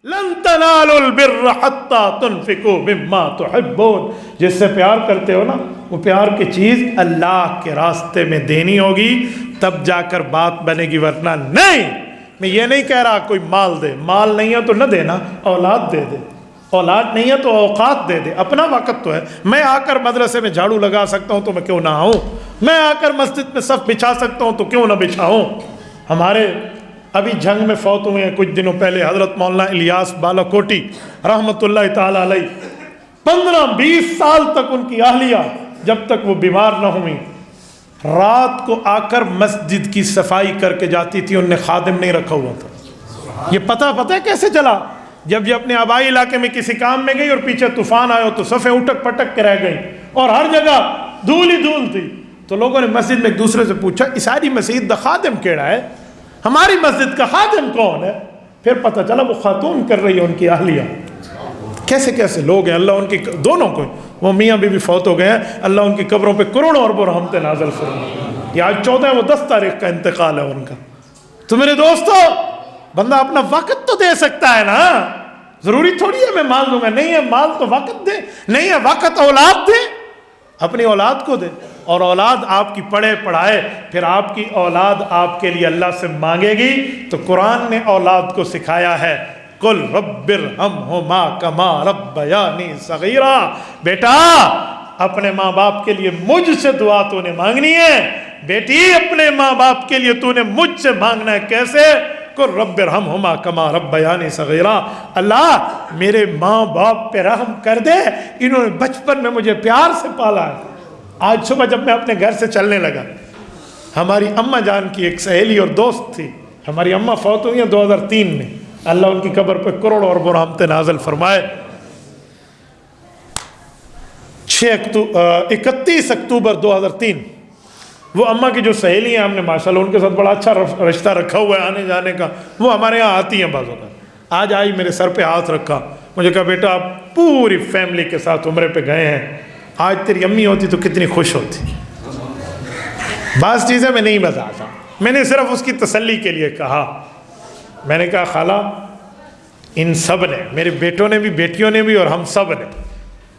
لن تنالوا البر حتى تنفقوا مما تحبون، جس سے پیار کرتے ہو نا وہ پیار کی چیز اللہ کے راستے میں دینی ہوگی، تب جا کر بات بنے گی، ورنہ نہیں۔ میں یہ نہیں کہہ رہا کوئی مال دے، مال نہیں ہے تو نہ دینا، اولاد دے دے، اولاد نہیں ہے تو اوقات دے دے، اپنا وقت تو ہے۔ میں آ کر مدرسے میں جھاڑو لگا سکتا ہوں تو میں کیوں نہ آؤں، میں آ کر مسجد میں صف بچھا سکتا ہوں تو کیوں نہ بچھاؤں۔ ہمارے ابھی جنگ میں فوت ہوئے ہیں کچھ دنوں پہلے حضرت مولانا الیاس بالاکوٹی رحمۃ اللہ تعالیٰ علیہ، 15-20 سال تک ان کی اہلیہ جب تک وہ بیمار نہ ہوئی رات کو آ کر مسجد کی صفائی کر کے جاتی تھی، انہوں نے خادم نہیں رکھا ہوا تھا۔ یہ پتہ کیسے چلا؟ جب یہ اپنے آبائی علاقے میں کسی کام میں گئی اور پیچھے طوفان آیا تو صفیں اٹک پٹک کے رہ گئی اور ہر جگہ دھول ہی دھول تھی، تو لوگوں نے مسجد میں ایک دوسرے سے پوچھا اس ساری مسجد دا خادم کیڑا ہے، ہماری مسجد کا خادم کون ہے؟ پھر پتہ چلا وہ خاتون کر رہی ہے ان کی اہلیہ۔ کیسے کیسے لوگ ہیں، اللہ ان کی دونوں کو، وہ میاں بیوی فوت ہو گئے ہیں، اللہ ان کی قبروں پہ کروڑوں اربوں رحمتیں نازل فرمائے۔ یہ آج 14 وہ 10 تاریخ کا انتقال ہے ان کا۔ تو میرے دوستو، بندہ اپنا وقت تو دے سکتا ہے نا، ضروری تھوڑی ہے میں مال دوں گا، نہیں ہے مال تو وقت دے، نہیں ہے وقت اولاد دے، اپنی اولاد کو دے، اور اولاد آپ کی پڑھے پڑھائے، پھر آپ کی اولاد آپ کے لیے اللہ سے مانگے گی۔ تو قرآن نے اولاد کو سکھایا ہے قل رب ارحمہما کما ربیانی صغیرا، بیٹا اپنے ماں باپ کے لیے مجھ سے دعا تو نے مانگنی ہے، بیٹی اپنے ماں باپ کے لیے تو نے مجھ سے مانگنا ہے۔ کیسے؟ قل رب ارحمہما کما ربیانی صغیرا، اللہ میرے ماں باپ پہ رحم کر دے، انہوں نے بچپن میں مجھے پیار سے پالا ہے۔ آج صبح جب میں اپنے گھر سے چلنے لگا، ہماری اماں جان کی ایک سہیلی اور دوست تھی، ہماری اماں فوت ہوئی ہیں 2003 میں، اللہ ان کی قبر پہ کروڑوں اور رحمتیں نازل فرمائے۔ 31 اکتوبر 2003 وہ اماں کی جو سہیلی ہیں، ہم نے ماشاءاللہ ان کے ساتھ بڑا اچھا رشتہ رکھا ہوا ہے آنے جانے کا، وہ ہمارے یہاں آتی ہیں بعضوں کا۔ آج آئی میرے سر پہ ہاتھ رکھا، مجھے کہا بیٹا آپ پوری فیملی کے ساتھ عمرے پہ گئے ہیں، آج تیری امی ہوتی تو کتنی خوش ہوتی۔ بعض چیزیں میں نہیں بتاتا، میں نے صرف اس کی تسلی کے لیے کہا۔ میں نے کہا خالہ ان سب نے، میرے بیٹوں نے بھی، بیٹیوں نے بھی، اور ہم سب نے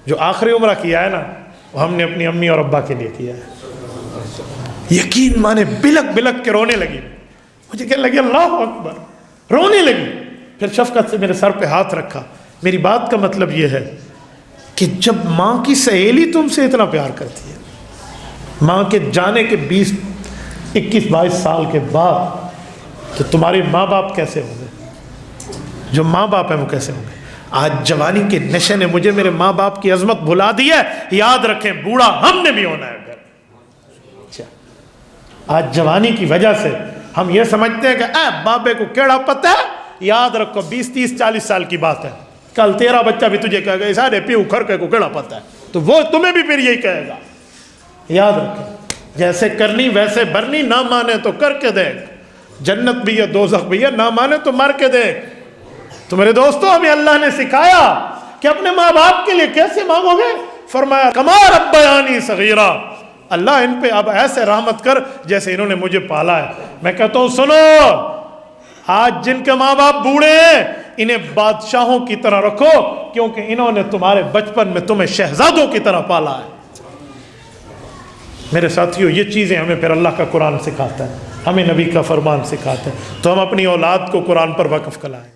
جو آخری عمرہ کیا ہے نا، وہ ہم نے اپنی امی اور ابا کے لیے کیا ہے۔ یقین مانے بلک بلک کے رونے لگی، مجھے کہنے لگی اللہ اکبر، رونے لگی، پھر شفقت سے میرے سر پہ ہاتھ رکھا۔ میری بات کا مطلب یہ ہے کہ جب ماں کی سہیلی تم سے اتنا پیار کرتی ہے، ماں کے جانے کے 21-22 سال کے بعد، تو تمہارے ماں باپ کیسے ہوں گے؟ جو ماں باپ ہیں وہ کیسے ہوں گے؟ آج جوانی کے نشے نے مجھے میرے ماں باپ کی عظمت بھلا دی ہے، یاد رکھیں بوڑھا ہم نے بھی ہونا ہے۔ آج جوانی کی وجہ سے ہم یہ سمجھتے ہیں کہ اے بابے کو کیڑا پتہ ہے، یاد رکھو 20-30-40 سال کی بات ہے، کل تیرا بچہ بھی تجھے کہے گا سارے پیو کھر کے کو کیڑا پتہ ہے، تو وہ تمہیں بھی پھر یہی کہے گا۔ یاد رکھیں جیسے کرنی ویسے بھرنی، نہ مانے تو کر کے دیکھ، جنت بھی ہے دوزخ بھی ہے، نہ مانے تو مر کے دیکھ۔ تو میرے دوستو، ہمیں اللہ نے سکھایا کہ اپنے ماں باپ کے لیے کیسے مانگو گے، فرمایا کما ربیانی صغیرا، اللہ ان پہ اب ایسے رحمت کر جیسے انہوں نے مجھے پالا ہے۔ میں کہتا ہوں سنو، آج جن کے ماں باپ بوڑھے ہیں انہیں بادشاہوں کی طرح رکھو، کیونکہ انہوں نے تمہارے بچپن میں تمہیں شہزادوں کی طرح پالا ہے۔ میرے ساتھیوں، یہ چیزیں ہمیں پھر اللہ کا قرآن سکھاتا ہے، ہمیں نبی کا فرمان سکھاتا ہے، تو ہم اپنی اولاد کو قرآن پر وقف کرائیں۔